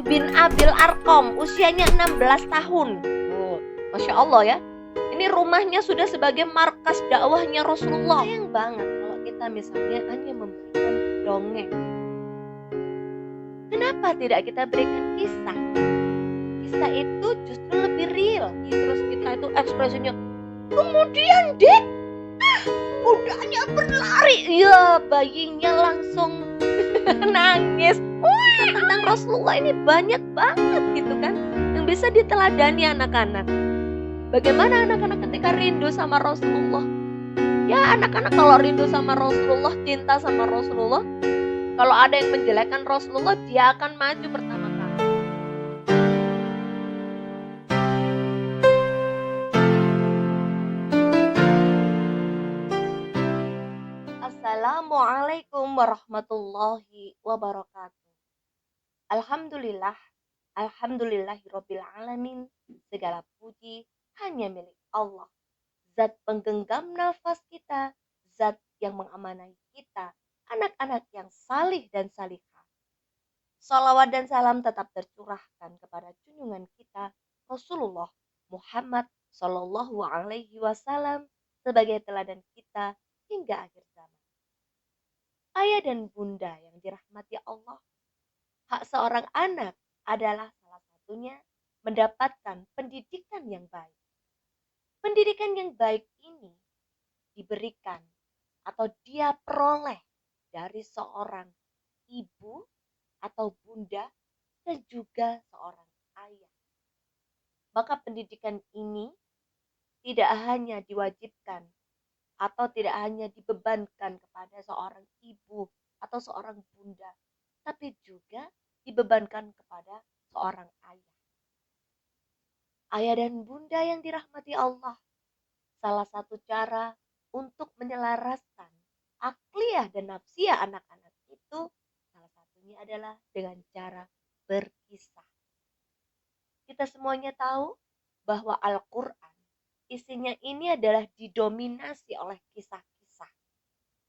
bin Abil Arqam, usianya 16 tahun. Oh, Masya Allah ya. Ini rumahnya sudah sebagai markas dakwahnya Rasulullah. Sayang banget kalau kita misalnya hanya memberikan dongeng. Kenapa tidak kita berikan kisah? Kisah itu justru lebih real. Terus kita itu ekspresinya, kemudian Dek, kudanya berlari. Ya, bayinya langsung nangis. Wah, tentang Rasulullah ini banyak banget gitu kan, yang bisa diteladani anak-anak. Bagaimana anak-anak ketika rindu sama Rasulullah? Ya, anak-anak kalau rindu sama Rasulullah, cinta sama Rasulullah, kalau ada yang menjelekkan Rasulullah, dia akan maju pertama kali. Assalamualaikum warahmatullahi wabarakatuh. Alhamdulillah, alhamdulillahirabbil alamin. Segala puji hanya milik Allah. Zat penggenggam nafas kita, zat yang mengamanai kita, anak-anak yang salih dan salihah. Salawat dan salam tetap tercurahkan kepada junjungan kita, Rasulullah Muhammad Sallallahu Alaihi Wasallam, sebagai teladan kita hingga akhir zaman. Ayah dan bunda yang dirahmati Allah, hak seorang anak adalah salah satunya mendapatkan pendidikan yang baik. Pendidikan yang baik ini diberikan atau dia peroleh dari seorang ibu atau bunda dan juga seorang ayah. Maka pendidikan ini tidak hanya diwajibkan atau tidak hanya dibebankan kepada seorang ibu atau seorang bunda, tapi juga dibebankan kepada seorang ayah. Ayah dan bunda yang dirahmati Allah, salah satu cara untuk menyelaraskan akliyah dan nafsiyah anak-anak itu, salah satunya adalah dengan cara berkisah. Kita semuanya tahu bahwa Al-Quran isinya ini adalah didominasi oleh kisah-kisah.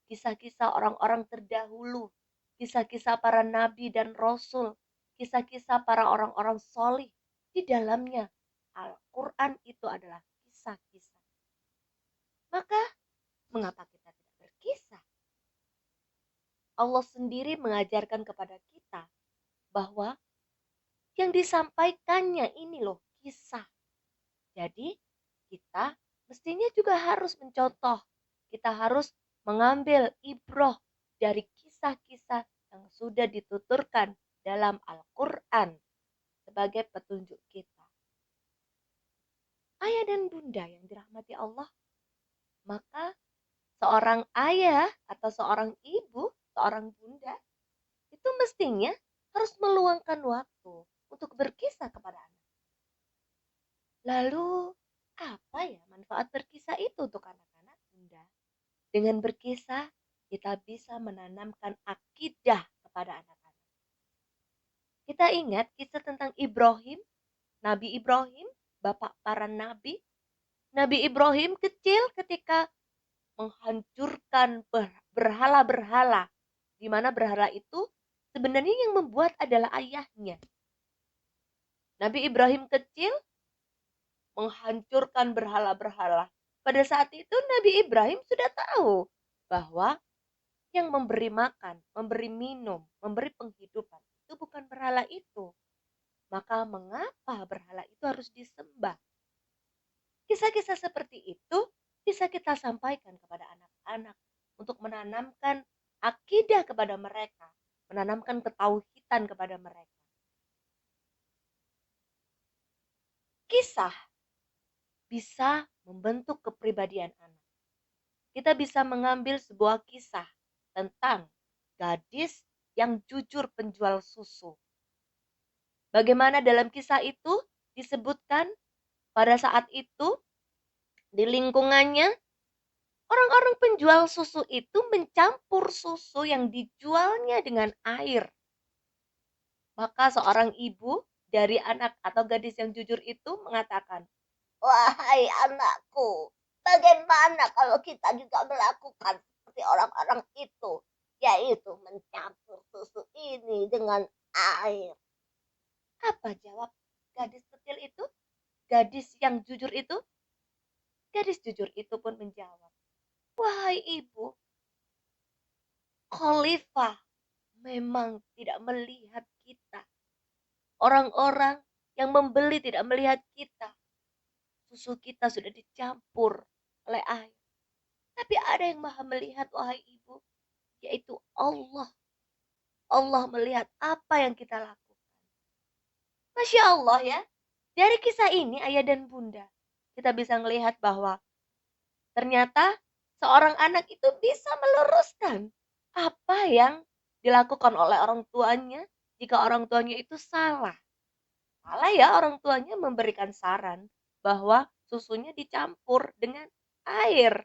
Kisah-kisah orang-orang terdahulu, kisah-kisah para nabi dan rasul, kisah-kisah para orang-orang solih. Di dalamnya Al-Quran itu adalah kisah-kisah. Maka mengapa kita tidak berkisah? Allah sendiri mengajarkan kepada kita bahwa yang disampaikannya ini loh kisah. Jadi kita mestinya juga harus mencontoh. Kita harus mengambil ibroh dari kisah-kisah yang sudah dituturkan dalam Al-Quran sebagai petunjuk kita. Ayah dan bunda yang dirahmati Allah, maka seorang ayah atau seorang ibu, seorang bunda, itu mestinya harus meluangkan waktu untuk berkisah kepada anak. Lalu apa ya manfaat berkisah itu untuk anak-anak bunda? Dengan berkisah kita bisa menanamkan akidah kepada anak-anak. Kita ingat kisah tentang Ibrahim, Nabi Ibrahim, bapak para nabi. Nabi Ibrahim kecil ketika menghancurkan berhala-berhala, di mana berhala itu sebenarnya yang membuat adalah ayahnya. Nabi Ibrahim kecil menghancurkan berhala-berhala. Pada saat itu Nabi Ibrahim sudah tahu bahwa yang memberi makan, memberi minum, memberi penghidupan itu bukan berhala itu. Maka mengapa berhala itu harus disembah? Kisah-kisah seperti itu bisa kita sampaikan kepada anak-anak untuk menanamkan akidah kepada mereka, menanamkan ketauhidan kepada mereka. Kisah bisa membentuk kepribadian anak. Kita bisa mengambil sebuah kisah tentang gadis yang jujur penjual susu. Bagaimana dalam kisah itu disebutkan pada saat itu di lingkungannya orang-orang penjual susu itu mencampur susu yang dijualnya dengan air. Maka seorang ibu dari anak atau gadis yang jujur itu mengatakan, "Wahai anakku, bagaimana kalau kita juga melakukan seperti orang-orang itu, yaitu mencampur susu ini dengan air?" Apa jawab gadis kecil itu? Gadis yang jujur itu? Gadis jujur itu pun menjawab, "Wahai ibu, khalifah memang tidak melihat kita. Orang-orang yang membeli tidak melihat kita. Susu kita sudah dicampur oleh air. Tapi ada yang maha melihat, wahai ibu, yaitu Allah. Allah melihat apa yang kita lakukan." Masya Allah ya. Dari kisah ini ayah dan bunda, kita bisa melihat bahwa ternyata seorang anak itu bisa meluruskan apa yang dilakukan oleh orang tuanya jika orang tuanya itu salah. Salah ya, orang tuanya memberikan saran bahwa susunya dicampur dengan air.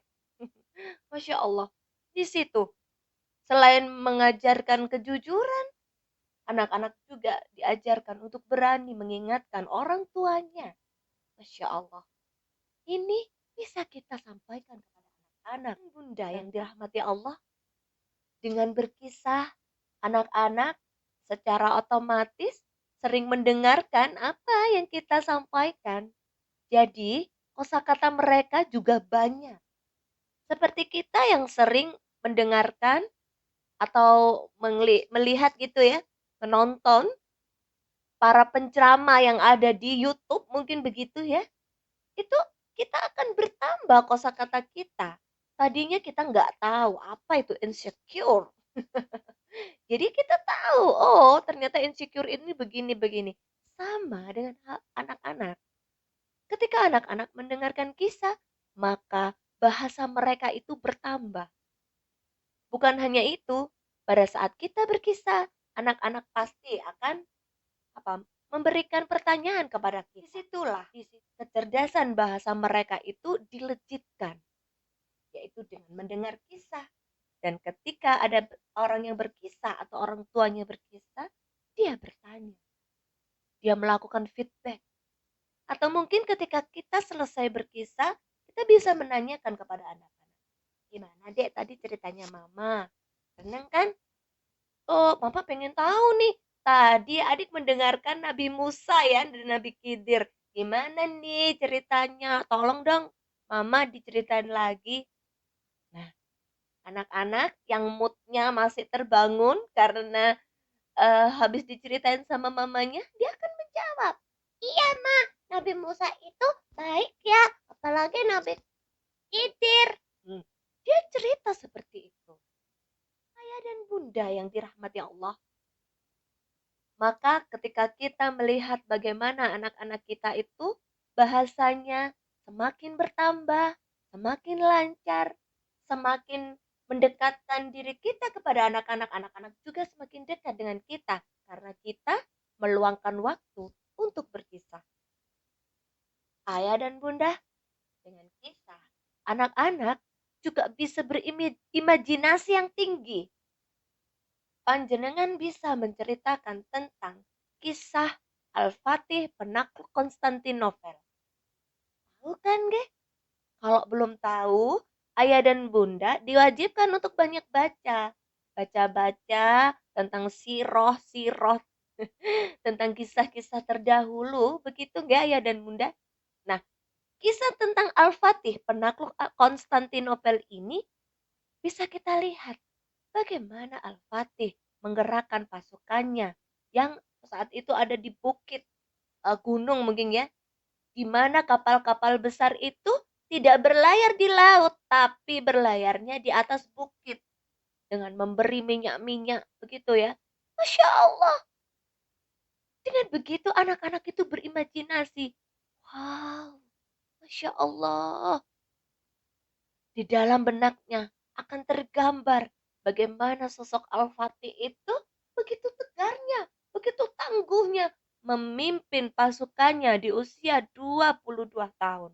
Masya Allah. Di situ, selain mengajarkan kejujuran, anak-anak juga diajarkan untuk berani mengingatkan orang tuanya. Masya Allah. Ini bisa kita sampaikan kepada anak-anak. Bunda yang dirahmati Allah, dengan berkisah, anak-anak secara otomatis sering mendengarkan apa yang kita sampaikan. Jadi, kosakata mereka juga banyak. Seperti kita yang sering mendengarkan atau melihat gitu ya, menonton para penceramah yang ada di YouTube mungkin begitu ya. Itu kita akan bertambah kosakata kita. Tadinya kita nggak tahu apa itu insecure. Jadi kita tahu, oh ternyata insecure ini begini-begini. Sama dengan anak-anak. Ketika anak-anak mendengarkan kisah, maka bahasa mereka itu bertambah. Bukan hanya itu, pada saat kita berkisah, anak-anak pasti akan memberikan pertanyaan kepada kita. Disitulah kecerdasan bahasa mereka itu dilejitkan, yaitu dengan mendengar kisah. Dan ketika ada orang yang berkisah atau orang tuanya berkisah, dia bertanya. Dia melakukan feedback. Atau mungkin ketika kita selesai berkisah, kita bisa menanyakan kepada anak-anak. Gimana dek tadi ceritanya mama? Senang kan? Oh, mama pengen tahu nih. Tadi adik mendengarkan Nabi Musa ya dan Nabi Khidir. Gimana nih ceritanya? Tolong dong mama diceritain lagi. Nah, anak-anak yang moodnya masih terbangun karena habis diceritain sama mamanya, dia akan menjawab, "Iya, Ma, Nabi Musa itu baik ya, apalagi Nabi Khidir." Dia cerita seperti itu. Ayah dan bunda yang dirahmati Allah. Maka ketika kita melihat bagaimana anak-anak kita itu bahasanya semakin bertambah, semakin lancar, semakin mendekatkan diri kita kepada anak-anak, anak-anak juga semakin dekat dengan kita karena kita meluangkan waktu untuk berkisah. Ayah dan bunda, dengan kisah, anak-anak juga bisa berimajinasi yang tinggi. Panjenengan bisa menceritakan tentang kisah Al-Fatih penakluk Konstantinopel. Tahu kan, Ge? Kalau belum tahu, ayah dan bunda diwajibkan untuk banyak baca. Baca-baca tentang siroh-siroh, tentang kisah-kisah terdahulu, begitu nggak ayah dan bunda? Nah, kisah tentang Al-Fatih penakluk Konstantinopel ini bisa kita lihat bagaimana Al-Fatih menggerakkan pasukannya yang saat itu ada di bukit gunung mungkin ya, di mana kapal-kapal besar itu tidak berlayar di laut tapi berlayarnya di atas bukit dengan memberi minyak-minyak begitu ya. Masya Allah. Dengan begitu anak-anak itu berimajinasi. Wow, Masya Allah. Di dalam benaknya akan tergambar bagaimana sosok Al-Fatih itu begitu tegarnya, begitu tangguhnya memimpin pasukannya di usia 22 tahun.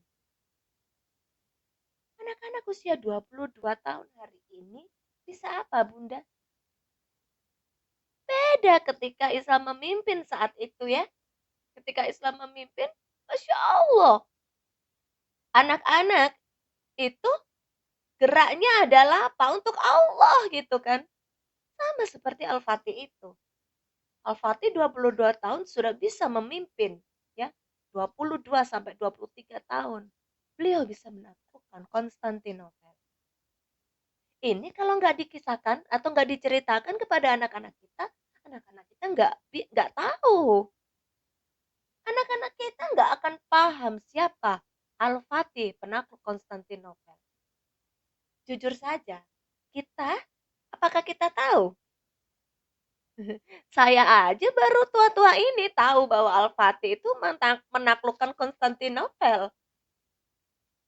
Anak-anak usia 22 tahun hari ini bisa apa, Bunda? Beda ketika Islam memimpin saat itu ya. Ketika Islam memimpin, Masya Allah. Anak-anak itu geraknya adalah apa? Untuk Allah gitu kan. Sama seperti Al-Fatih itu. Al-Fatih 22 tahun sudah bisa memimpin, ya. 22 sampai 23 tahun. Beliau bisa menaklukkan Konstantinopel. Ini kalau nggak dikisahkan atau nggak diceritakan kepada anak-anak kita nggak tahu. Anak-anak kita nggak akan paham siapa Al-Fatih, penakluk Konstantinopel. Jujur saja, apakah kita tahu? Saya aja baru tua-tua ini tahu bahwa Al-Fatih itu menaklukkan Konstantinopel.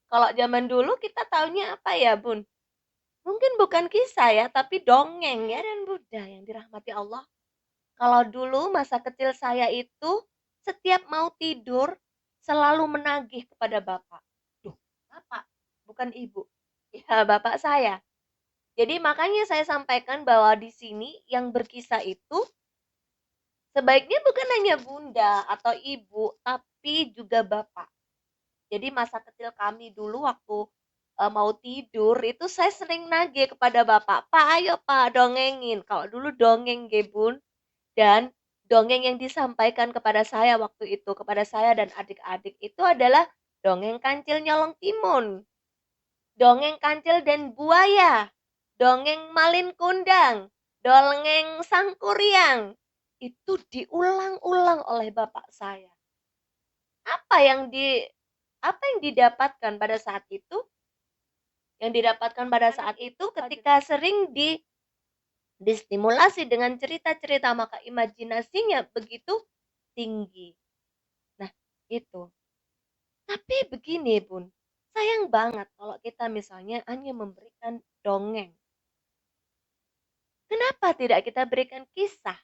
Kalau zaman dulu kita taunya apa ya, Bun? Mungkin bukan kisah ya, tapi dongeng ya. Dan Buddha yang dirahmati Allah. Kalau dulu masa kecil saya itu setiap mau tidur selalu menagih kepada bapak. Duh, bapak, bukan ibu. Ya, bapak saya. Jadi makanya saya sampaikan bahwa di sini yang berkisah itu sebaiknya bukan hanya bunda atau ibu, tapi juga bapak. Jadi masa kecil kami dulu waktu mau tidur itu saya sering nagih kepada bapak, Pak ayo Pak dongengin. Kalau dulu dongeng Gebun dan dongeng yang disampaikan kepada saya waktu itu, kepada saya dan adik-adik itu adalah dongeng kancil nyolong timun, dongeng kancil dan buaya, dongeng malin kundang, dongeng sangkuriang. Itu diulang-ulang oleh bapak saya. Apa yang di apa yang didapatkan pada saat itu? Yang didapatkan pada saat itu ketika sering distimulasi dengan cerita-cerita maka imajinasinya begitu tinggi. Nah, itu. Tapi begini, Bun. Sayang banget kalau kita misalnya hanya memberikan dongeng. Kenapa tidak kita berikan kisah?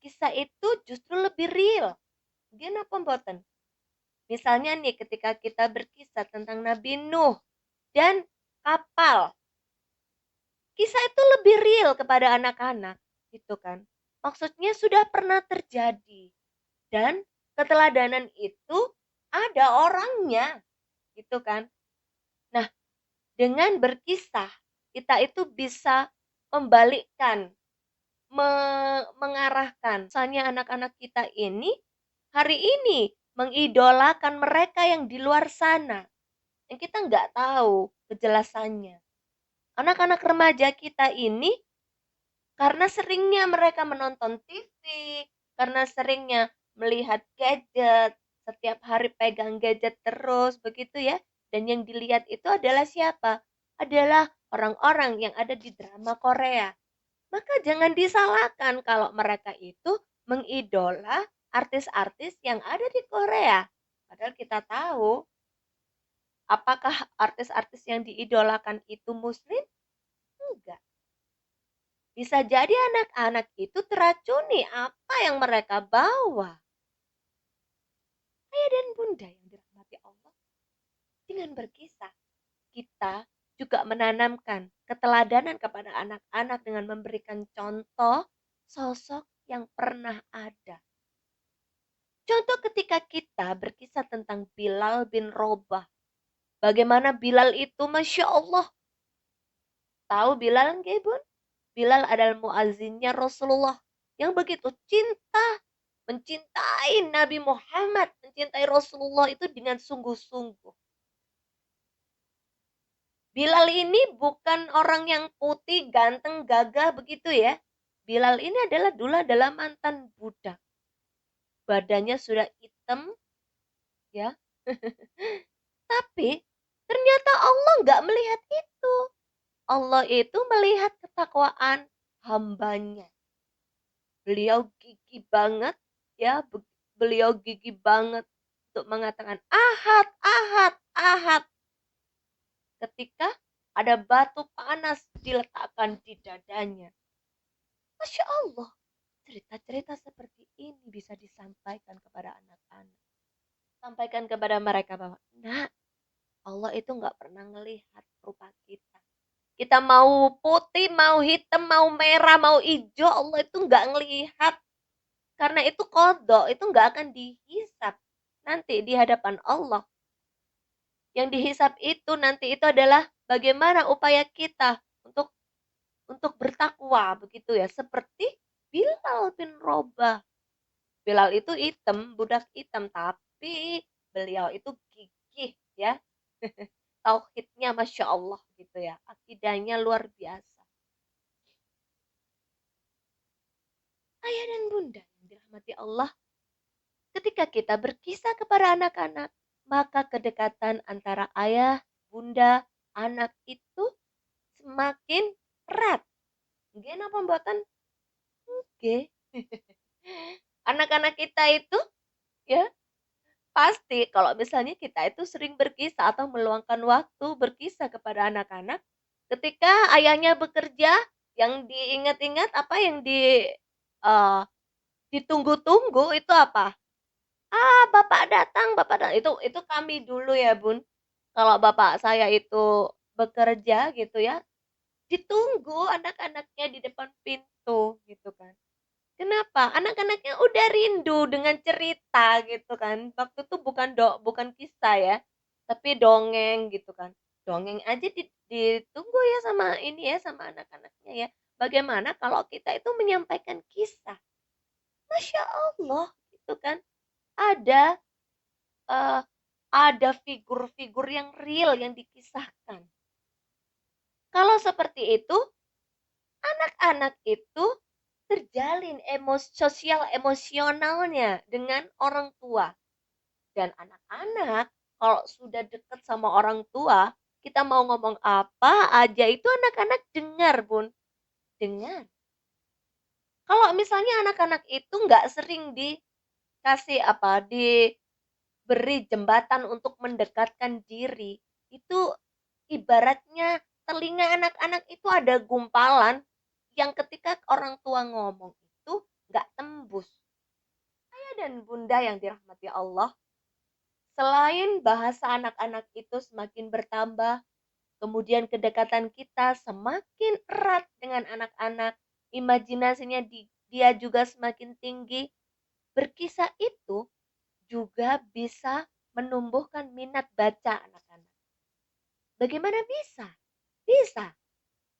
Kisah itu justru lebih real. Kenapa mboten? Misalnya nih ketika kita berkisah tentang Nabi Nuh dan kapal. Kisah itu lebih real kepada anak-anak, gitu kan. Maksudnya sudah pernah terjadi. Dan keteladanan itu ada orangnya, gitu kan. Nah, dengan berkisah, kita itu bisa membalikkan, mengarahkan. Misalnya anak-anak kita ini, hari ini mengidolakan mereka yang di luar sana. Yang kita nggak tahu kejelasannya. Anak-anak remaja kita ini karena seringnya mereka menonton TV, karena seringnya melihat gadget, setiap hari pegang gadget terus begitu ya. Dan yang dilihat itu adalah siapa? Adalah orang-orang yang ada di drama Korea. Maka jangan disalahkan kalau mereka itu mengidola artis-artis yang ada di Korea. Padahal kita tahu apakah artis-artis yang diidolakan itu muslim? Enggak. Bisa jadi anak-anak itu teracuni apa yang mereka bawa. Ayah dan bunda yang dirahmati Allah. Dengan berkisah, kita juga menanamkan keteladanan kepada anak-anak dengan memberikan contoh sosok yang pernah ada. Contoh ketika kita berkisah tentang Bilal bin Robah. Bagaimana Bilal itu, Masya Allah. Tahu Bilal nggak, Bun? Bilal adalah muazzinnya Rasulullah yang begitu mencintai Nabi Muhammad, mencintai Rasulullah itu dengan sungguh-sungguh. Bilal ini bukan orang yang putih, ganteng, gagah begitu ya. Bilal ini adalah mantan budak. Badannya sudah hitam, ya. Tapi ternyata Allah nggak melihat itu. Allah itu melihat ketakwaan hambanya. Beliau gigih banget, ya. Beliau gigih banget untuk mengatakan ahad, ahad, ahad. Ketika ada batu panas diletakkan di dadanya. Masya Allah, cerita-cerita seperti ini bisa disampaikan kepada anak-anak. Sampaikan kepada mereka bahwa, nah, Allah itu nggak pernah ngelihat rupa kita. Kita mau putih, mau hitam, mau merah, mau hijau, Allah itu nggak ngelihat. Karena itu kodok, itu nggak akan dihisap nanti di hadapan Allah. Yang dihisap itu nanti itu adalah bagaimana upaya kita untuk bertakwa begitu ya. Seperti Bilal bin Rabah. Bilal itu hitam, budak hitam, tapi beliau itu gigih ya. Tauhidnya Masya Allah gitu ya. Akidahnya luar biasa. Ayah dan bunda yang dirahmati Allah, ketika kita berkisah kepada anak-anak, maka kedekatan antara ayah, bunda, anak itu semakin erat. Nggih napa mboten? Nggih. Anak-anak kita itu ya pasti kalau misalnya kita itu sering berkisah atau meluangkan waktu berkisah kepada anak-anak, ketika ayahnya bekerja, yang diingat-ingat apa yang eee, ditunggu-tunggu itu apa? "Ah, bapak datang," itu kami dulu ya, Bun. Kalau bapak saya itu bekerja gitu ya, ditunggu anak-anaknya di depan pintu gitu kan. Kenapa? Anak-anaknya udah rindu dengan cerita gitu kan. Waktu itu bukan kisah ya, tapi dongeng gitu kan. Dongeng aja ditunggu ya sama ini ya, sama anak-anaknya ya. Bagaimana kalau kita itu menyampaikan kisah? Masya Allah gitu kan. Ada eh, ada figur-figur yang real yang dikisahkan. Kalau seperti itu, anak-anak itu terjalin sosial emosionalnya dengan orang tua. Dan anak-anak kalau sudah dekat sama orang tua, kita mau ngomong apa aja itu anak-anak dengar, Bun. Dengar. Kalau misalnya anak-anak itu nggak sering dikasih apa, diberi jembatan untuk mendekatkan diri, itu ibaratnya telinga anak-anak itu ada gumpalan yang ketika orang tua ngomong itu nggak tembus. Ayah dan bunda yang dirahmati Allah, selain bahasa anak-anak itu semakin bertambah, kemudian kedekatan kita semakin erat dengan anak-anak, imajinasinya dia juga semakin tinggi. Berkisah itu juga bisa menumbuhkan minat baca anak-anak. Bagaimana bisa? Bisa.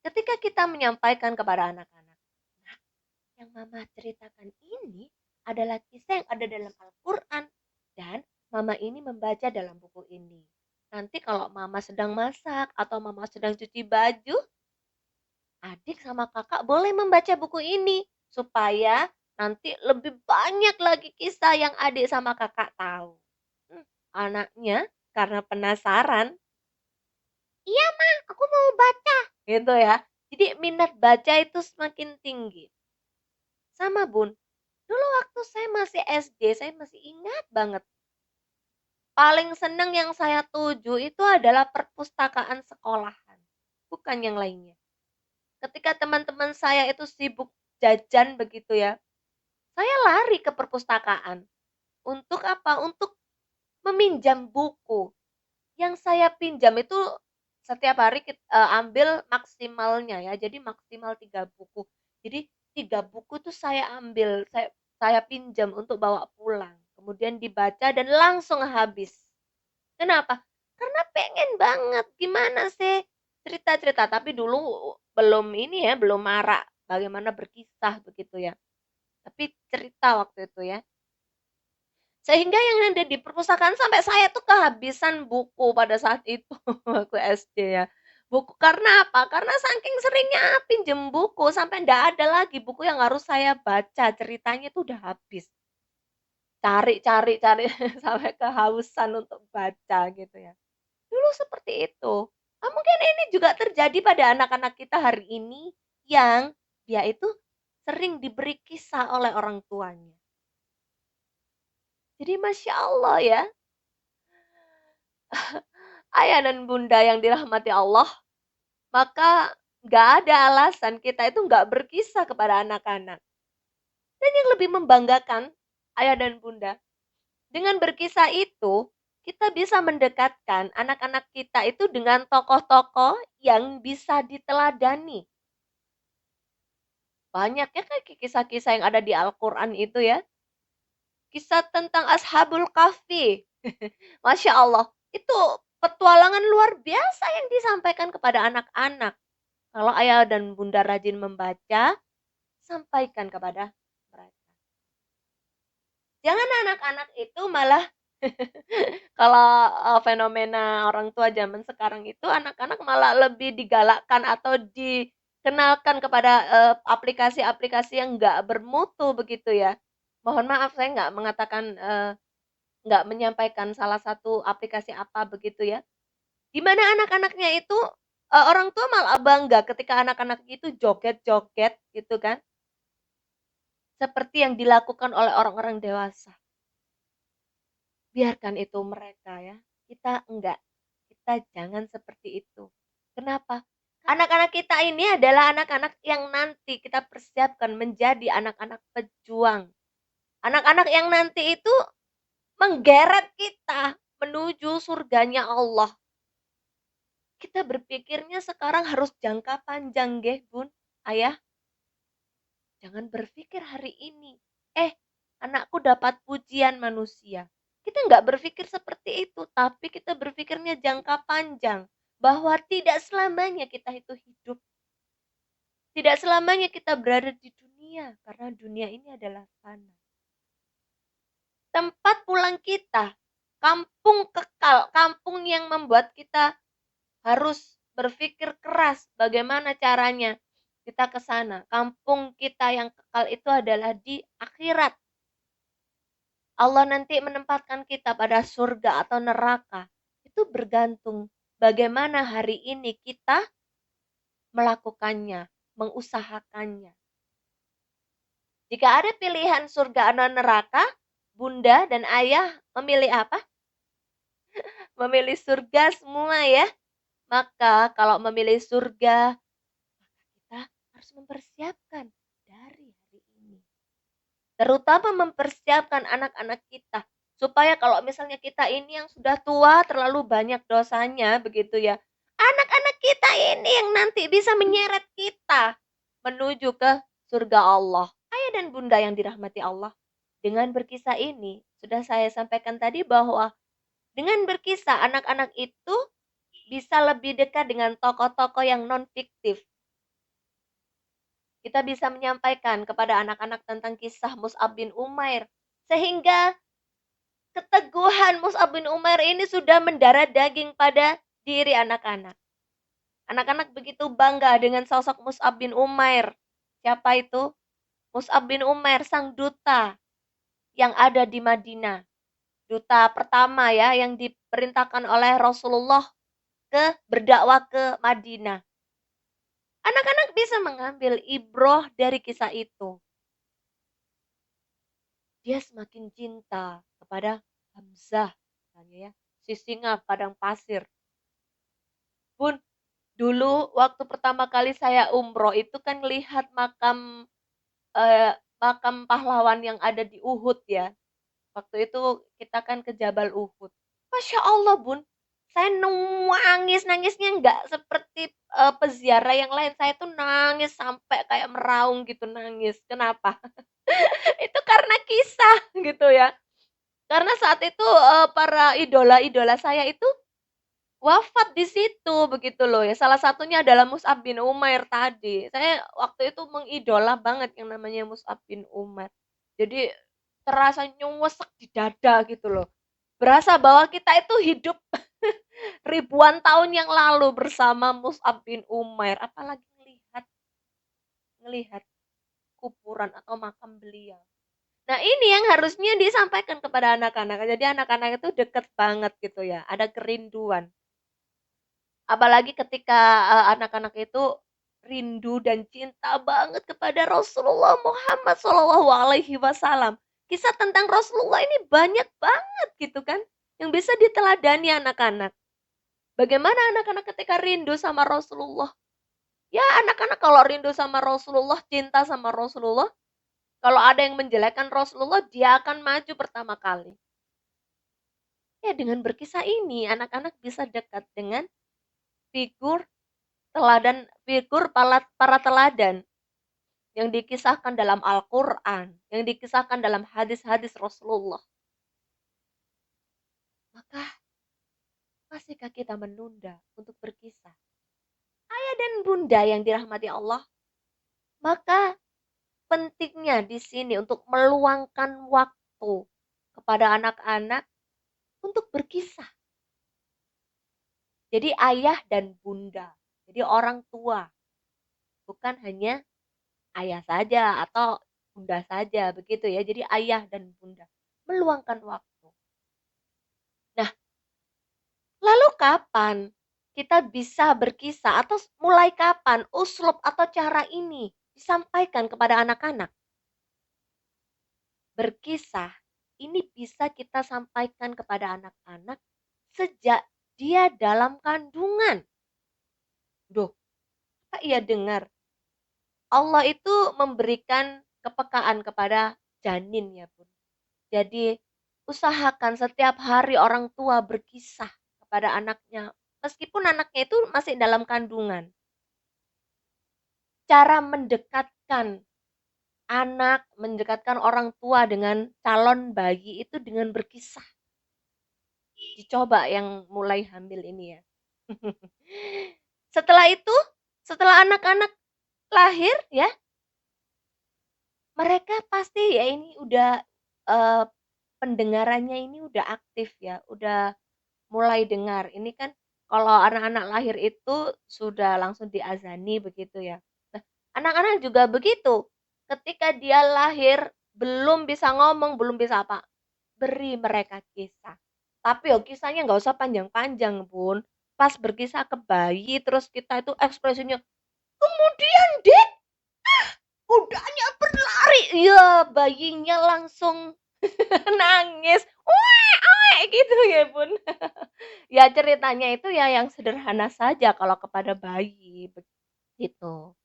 Ketika kita menyampaikan kepada anak-anak, nah, yang mama ceritakan ini adalah kisah yang ada dalam Al-Quran dan mama ini membaca dalam buku ini. Nanti kalau mama sedang masak atau mama sedang cuci baju, adik sama kakak boleh membaca buku ini supaya nanti lebih banyak lagi kisah yang adik sama kakak tahu. Anaknya karena penasaran, iya ma, aku mau baca. Gitu ya. Jadi minat baca itu semakin tinggi. Sama bun, dulu waktu saya masih SD, saya masih ingat banget. Paling seneng yang saya tuju itu adalah perpustakaan sekolahan. Bukan yang lainnya. Ketika teman-teman saya itu sibuk jajan begitu ya, saya lari ke perpustakaan. Untuk apa? Untuk meminjam buku. Yang saya pinjam itu setiap hari ambil maksimalnya ya, jadi maksimal 3 buku. Jadi 3 buku tuh saya ambil, saya pinjam untuk bawa pulang, kemudian dibaca dan langsung habis. Kenapa? Karena pengen banget, gimana sih cerita-cerita, tapi dulu belum ini ya, belum marak bagaimana berkisah begitu ya. Tapi cerita waktu itu ya. Sehingga yang ada di perpustakaan sampai saya tuh kehabisan buku pada saat itu waktu SD ya. Buku karena apa? Karena saking seringnya pinjem buku sampai ndak ada lagi buku yang harus saya baca, ceritanya itu udah habis. Cari cari cari sampai kehausan untuk baca gitu ya. Dulu seperti itu. Nah, mungkin ini juga terjadi pada anak-anak kita hari ini yang dia itu sering diberi kisah oleh orang tuanya. Jadi Masya Allah ya, ayah dan bunda yang dirahmati Allah, maka nggak ada alasan kita itu nggak berkisah kepada anak-anak. Dan yang lebih membanggakan, ayah dan bunda, dengan berkisah itu, kita bisa mendekatkan anak-anak kita itu dengan tokoh-tokoh yang bisa diteladani. Banyak ya kan kisah-kisah yang ada di Al-Quran itu ya. Kisah tentang Ashabul Kahfi. Masya Allah, itu petualangan luar biasa yang disampaikan kepada anak-anak. Kalau ayah dan bunda rajin membaca, sampaikan kepada mereka. Jangan anak-anak itu malah kalau fenomena orang tua zaman sekarang itu anak-anak malah lebih digalakkan atau dikenalkan kepada aplikasi-aplikasi yang nggak bermutu begitu ya. Mohon maaf saya nggak mengatakan nggak menyampaikan salah satu aplikasi apa begitu ya. Di mana anak-anaknya itu orang tua malah bangga ketika anak-anak itu joget-joget gitu kan. Seperti yang dilakukan oleh orang-orang dewasa. Biarkan itu mereka ya. Kita enggak. Kita jangan seperti itu. Kenapa? Anak-anak kita ini adalah anak-anak yang nanti kita persiapkan menjadi anak-anak pejuang. Anak-anak yang nanti itu menggeret kita menuju surganya Allah. Kita berpikirnya sekarang harus jangka panjang, nggih, Bun, Ayah. Jangan berpikir hari ini. Anakku dapat pujian manusia. Kita nggak berpikir seperti itu, tapi kita berpikirnya jangka panjang. Bahwa tidak selamanya kita itu hidup. Tidak selamanya kita berada di dunia, karena dunia ini adalah fana. Tempat pulang kita, kampung kekal, kampung yang membuat kita harus berpikir keras bagaimana caranya kita ke sana. Kampung kita yang kekal itu adalah di akhirat. Allah nanti menempatkan kita pada surga atau neraka. Itu bergantung bagaimana hari ini kita melakukannya, mengusahakannya. Jika ada pilihan surga atau neraka, bunda dan ayah memilih apa? Memilih surga semua ya. Maka kalau memilih surga, kita harus mempersiapkan dari hari ini. Terutama mempersiapkan anak-anak kita. Supaya kalau misalnya kita ini yang sudah tua terlalu banyak dosanya begitu ya. Anak-anak kita ini yang nanti bisa menyeret kita menuju ke surga Allah. Ayah dan bunda yang dirahmati Allah. Dengan berkisah ini, sudah saya sampaikan tadi bahwa dengan berkisah anak-anak itu bisa lebih dekat dengan tokoh-tokoh yang non-fiktif. Kita bisa menyampaikan kepada anak-anak tentang kisah Mus'ab bin Umair. Sehingga keteguhan Mus'ab bin Umair ini sudah mendarah daging pada diri anak-anak. Anak-anak begitu bangga dengan sosok Mus'ab bin Umair. Siapa itu? Mus'ab bin Umair, sang duta yang ada di Madinah. Duta pertama ya yang diperintahkan oleh Rasulullah berdakwah ke Madinah. Anak-anak bisa mengambil ibroh dari kisah itu. Dia semakin cinta kepada Hamzah, misalnya ya, si singa padang pasir. Bun, dulu waktu pertama kali saya umroh itu kan lihat makam pahlawan yang ada di Uhud ya. Waktu itu kita kan ke Jabal Uhud. Masya Allah bun, saya nangisnya nggak seperti peziarah yang lain. Saya tuh nangis sampai kayak meraung gitu nangis. Kenapa? Itu karena kisah gitu ya. Karena saat itu para idola-idola saya itu wafat di situ begitu loh ya. Salah satunya adalah Mus'ab bin Umair tadi. Saya waktu itu mengidola banget yang namanya Mus'ab bin Umair. Jadi terasa nyuwesek di dada gitu loh. Berasa bahwa kita itu hidup ribuan tahun yang lalu bersama Mus'ab bin Umair. Apalagi ngelihat kuburan atau makam beliau. Nah, ini yang harusnya disampaikan kepada anak-anak. Jadi anak-anak itu deket banget gitu ya, ada kerinduan. Apalagi ketika anak-anak itu rindu dan cinta banget kepada Rasulullah Muhammad Shallallahu Alaihi Wasallam. Kisah tentang Rasulullah ini banyak banget gitu kan, yang bisa diteladani anak-anak. Bagaimana anak-anak ketika rindu sama Rasulullah? Ya, anak-anak kalau rindu sama Rasulullah, cinta sama Rasulullah, kalau ada yang menjelekkan Rasulullah, dia akan maju pertama kali. Ya, dengan berkisah ini, anak-anak bisa dekat dengan figur para teladan yang dikisahkan dalam Al-Quran, yang dikisahkan dalam hadis-hadis Rasulullah. Maka, masihkah kita menunda untuk berkisah? Ayah dan bunda yang dirahmati Allah, maka pentingnya di sini untuk meluangkan waktu kepada anak-anak untuk berkisah. Jadi ayah dan bunda, jadi orang tua, bukan hanya ayah saja atau bunda saja begitu ya. Jadi ayah dan bunda meluangkan waktu. Nah, lalu kapan kita bisa berkisah atau mulai kapan uslub atau cara ini disampaikan kepada anak-anak? Berkisah ini bisa kita sampaikan kepada anak-anak sejak dia dalam kandungan. Duh, apa ia dengar? Allah itu memberikan kepekaan kepada janin ya Bun. Jadi usahakan setiap hari orang tua berkisah kepada anaknya. Meskipun anaknya itu masih dalam kandungan. Cara mendekatkan anak, mendekatkan orang tua dengan calon bayi itu dengan berkisah. Dicoba yang mulai hamil ini ya. Setelah itu, setelah anak-anak lahir ya, mereka pasti ya ini udah eh, pendengarannya ini udah aktif ya, udah mulai dengar. Ini kan kalau anak-anak lahir itu sudah langsung diazani begitu ya. Nah, anak-anak juga begitu. Ketika dia lahir belum bisa ngomong, belum bisa apa, beri mereka kisah. Tapi yo kisahnya nggak usah panjang-panjang, Bun. Pas berkisah ke bayi, terus kita itu ekspresinya, kemudian dek, kudanya berlari. Iya, bayinya langsung nangis. Wah, gitu ya, Bun. Ya ceritanya itu ya yang sederhana saja kalau kepada bayi, begitu.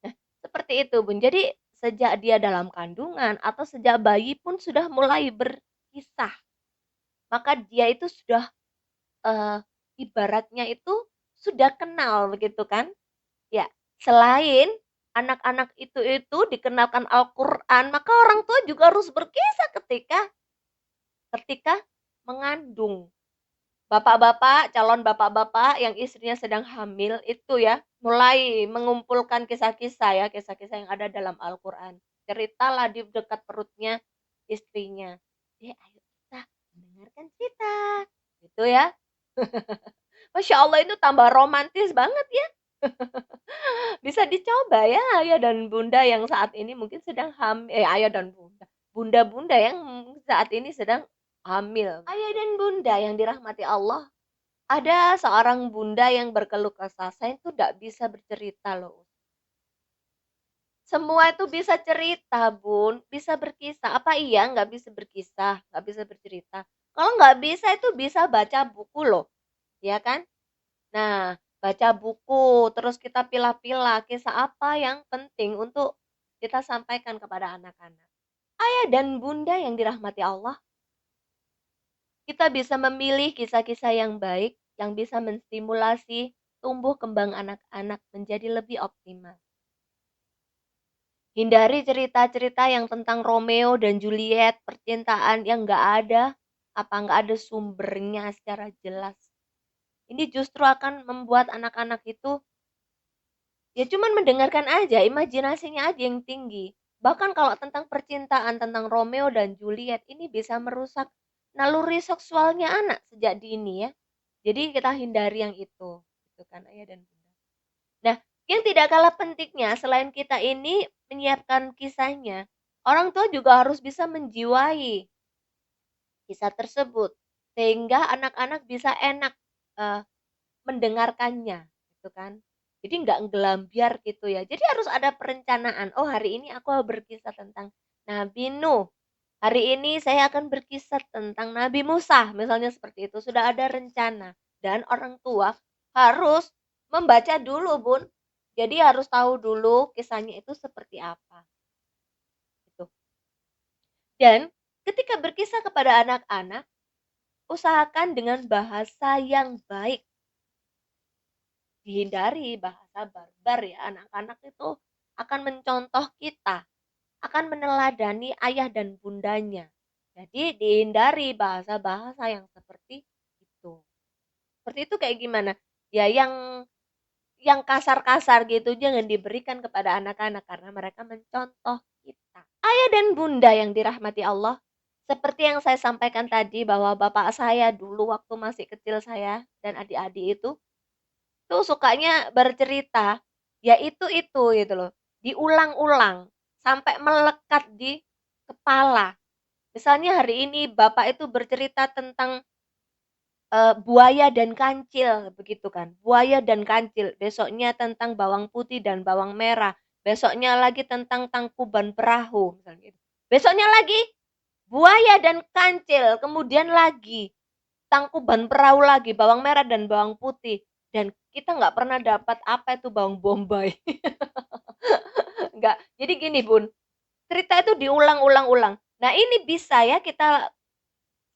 Nah, seperti itu, Bun. Jadi sejak dia dalam kandungan atau sejak bayi pun sudah mulai berkisah, maka dia itu sudah eee, ibaratnya itu sudah kenal begitu kan. Ya, selain anak-anak itu dikenalkan Al-Qur'an, maka orang tua juga harus berkisah ketika ketika mengandung. Bapak-bapak, calon bapak-bapak yang istrinya sedang hamil itu ya, mulai mengumpulkan kisah-kisah ya, kisah-kisah yang ada dalam Al-Qur'an. Ceritalah di dekat perutnya istrinya, "Dek, ayo kita mendengarkan cerita." Gitu ya. Masya Allah itu tambah romantis banget ya. Bisa dicoba ya ayah dan bunda yang saat ini mungkin sedang ayah dan bunda, bunda-bunda yang saat ini sedang hamil. Ayah dan bunda yang dirahmati Allah, ada seorang bunda yang berkeluh kesah, "Saya itu tidak bisa bercerita loh." Semua itu bisa cerita, Bun, bisa berkisah. Apa iya nggak bisa berkisah, nggak bisa bercerita? Kalau nggak bisa itu bisa baca buku loh, ya kan? Nah, baca buku, terus kita pilah-pilah kisah apa yang penting untuk kita sampaikan kepada anak-anak. Ayah dan bunda yang dirahmati Allah, kita bisa memilih kisah-kisah yang baik yang bisa menstimulasi tumbuh kembang anak-anak menjadi lebih optimal. Hindari cerita-cerita yang tentang Romeo dan Juliet, percintaan yang nggak ada sumbernya secara jelas. Ini justru akan membuat anak-anak itu ya cuman mendengarkan aja, imajinasinya aja yang tinggi. Bahkan kalau tentang percintaan, tentang Romeo dan Juliet ini bisa merusak naluri seksualnya anak sejak dini ya. Jadi kita hindari yang itu kan ayah dan bunda. Nah, yang tidak kalah pentingnya selain kita ini menyiapkan kisahnya, orang tua juga harus bisa menjiwai kisah tersebut sehingga anak-anak bisa enak eh, mendengarkannya, gitu kan. Jadi nggak ngelambiar gitu ya. Jadi harus ada perencanaan. Oh, hari ini aku berkisah tentang Nabi Nuh. Hari ini saya akan berkisah tentang Nabi Musa, misalnya seperti itu. Sudah ada rencana dan orang tua harus membaca dulu, Bun. Jadi harus tahu dulu kisahnya itu seperti apa, gitu. Dan ketika berkisah kepada anak-anak, usahakan dengan bahasa yang baik. Dihindari bahasa barbar ya, anak-anak itu akan mencontoh kita, akan meneladani ayah dan bundanya. Jadi dihindari bahasa-bahasa yang seperti itu. Seperti itu kayak gimana? Ya yang kasar-kasar gitu jangan diberikan kepada anak-anak karena mereka mencontoh kita. Ayah dan bunda yang dirahmati Allah, seperti yang saya sampaikan tadi bahwa bapak saya dulu waktu masih kecil saya dan adik-adik itu tuh sukanya bercerita, ya itu gitu loh, diulang-ulang sampai melekat di kepala. Misalnya hari ini bapak itu bercerita tentang buaya dan kancil begitu kan, buaya dan kancil, besoknya tentang bawang putih dan bawang merah, besoknya lagi tentang tangkuban perahu misalnya gitu. Besoknya lagi buaya dan kancil, kemudian lagi tangkuban perahu lagi, bawang merah dan bawang putih. Dan kita nggak pernah dapat apa itu bawang bombay. Nggak. Jadi gini Bun, cerita itu diulang-ulang-ulang. Nah ini bisa ya kita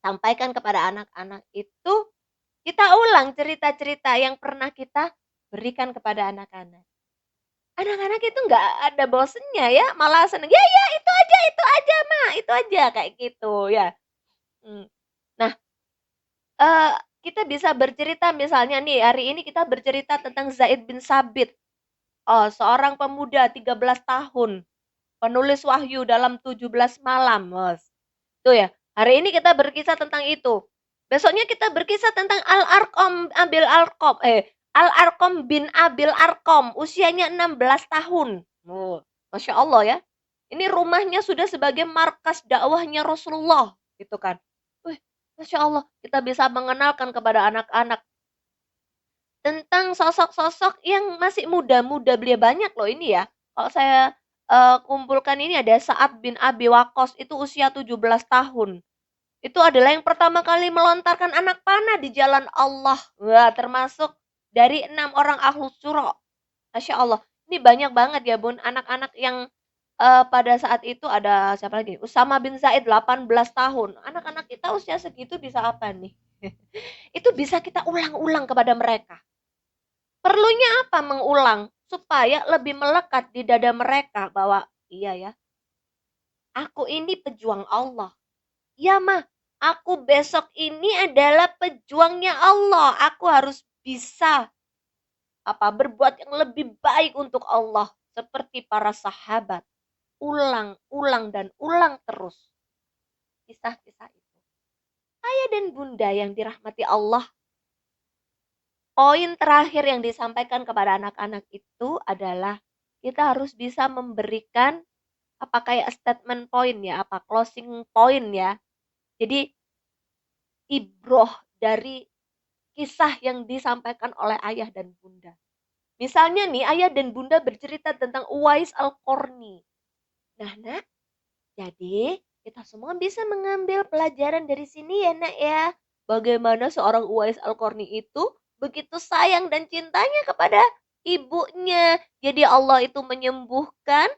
sampaikan kepada anak-anak itu, kita ulang cerita-cerita yang pernah kita berikan kepada anak-anak. Anak-anak itu nggak ada bosennya ya, malah seneng, "Ya ya itu aja Ma, itu aja," kayak gitu ya. Mmm. Nah, eee, kita bisa bercerita misalnya nih, hari ini kita bercerita tentang Zaid bin Sabit, seorang pemuda 13 tahun, penulis wahyu dalam 17 malam, tuh ya, hari ini kita berkisah tentang itu. Besoknya kita berkisah tentang Al-Arqam bin Abil Arqam, usianya 16 tahun. Oh, Masya Allah ya. Ini rumahnya sudah sebagai markas dakwahnya Rasulullah, gitu kan. Wih, Masya Allah, kita bisa mengenalkan kepada anak-anak tentang sosok-sosok yang masih muda-muda, belia banyak loh ini ya. Kalau saya, kumpulkan ini ada Sa'ad bin Abi Waqqas, itu usia 17 tahun. Itu adalah yang pertama kali melontarkan anak panah di jalan Allah. Wah, termasuk dari 6 orang Ahlus Syura. Masya Allah. Ini banyak banget ya Bun, anak-anak yang pada saat itu ada siapa lagi? Usama bin Zaid 18 tahun. Anak-anak kita usia segitu bisa apa nih? Itu bisa kita ulang-ulang kepada mereka. Perlunya apa mengulang? Supaya lebih melekat di dada mereka bahwa iya ya, aku ini pejuang Allah. Ya mah, aku besok ini adalah pejuangnya Allah. Aku harus bisa berbuat yang lebih baik untuk Allah seperti para sahabat. Ulang, ulang dan ulang terus kisah-kisah itu. Ayah dan bunda yang dirahmati Allah, poin terakhir yang disampaikan kepada anak-anak itu adalah kita harus bisa memberikan kayak statement point ya, closing point ya. Jadi ibroh dari kisah yang disampaikan oleh ayah dan bunda. Misalnya nih, ayah dan bunda bercerita tentang Uwais Al-Qarni. Nah, Nak, jadi kita semua bisa mengambil pelajaran dari sini ya, Nak ya. Bagaimana seorang Uwais Al-Qarni itu begitu sayang dan cintanya kepada ibunya. Jadi Allah itu menyembuhkan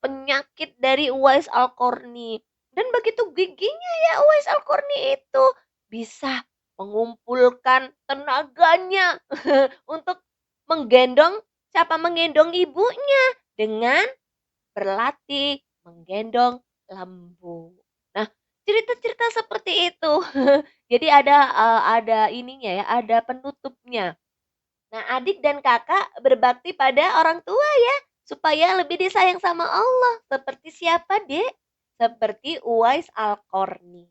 penyakit dari Uwais Al-Qarni. Dan begitu giginya ya Uwais Al-Qarni itu bisa mengumpulkan tenaganya untuk menggendong ibunya dengan berlatih menggendong lembu. Nah, cerita-cerita seperti itu. Jadi ada ininya ya, ada penutupnya. Nah, adik dan kakak berbakti pada orang tua ya, supaya lebih disayang sama Allah. Seperti siapa, Dek? Seperti Uwais Al-Qarni.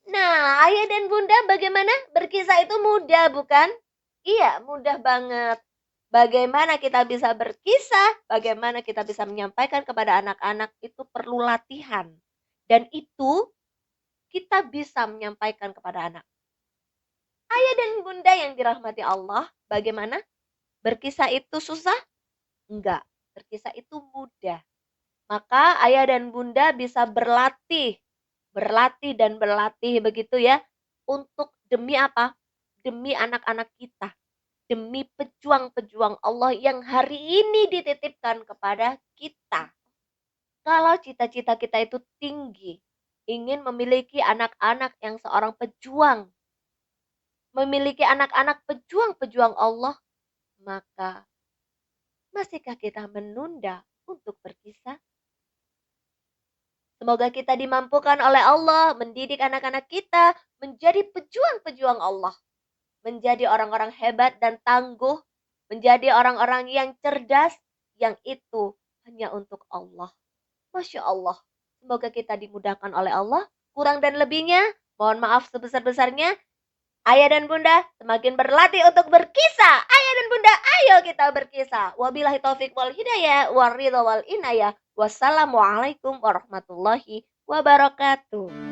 Nah, ayah dan bunda bagaimana? Berkisah itu mudah, bukan? Iya, mudah banget. Bagaimana kita bisa berkisah, bagaimana kita bisa menyampaikan kepada anak-anak itu perlu latihan. Dan itu kita bisa menyampaikan kepada anak. Ayah dan bunda yang dirahmati Allah, bagaimana? Berkisah itu susah? Enggak. Berkisah itu mudah. Maka ayah dan bunda bisa berlatih, berlatih dan berlatih begitu ya. Untuk demi apa? Demi anak-anak kita. Demi pejuang-pejuang Allah yang hari ini dititipkan kepada kita. Kalau cita-cita kita itu tinggi, ingin memiliki anak-anak yang seorang pejuang, memiliki anak-anak pejuang-pejuang Allah, maka masihkah kita menunda untuk berkisah? Semoga kita dimampukan oleh Allah mendidik anak-anak kita menjadi pejuang-pejuang Allah, menjadi orang-orang hebat dan tangguh menjadi orang-orang yang cerdas, yang itu hanya untuk Allah. Masya Allah. Semoga kita dimudahkan oleh Allah. Kurang dan lebihnya, mohon maaf sebesar-besarnya. Ayah dan bunda semakin berlatih untuk berkisah. Ayah dan bunda, ayo kita berkisah. Wabillahi taufik wal hidayah, waridho wal inayah. Wassalamualaikum warahmatullahi wabarakatuh.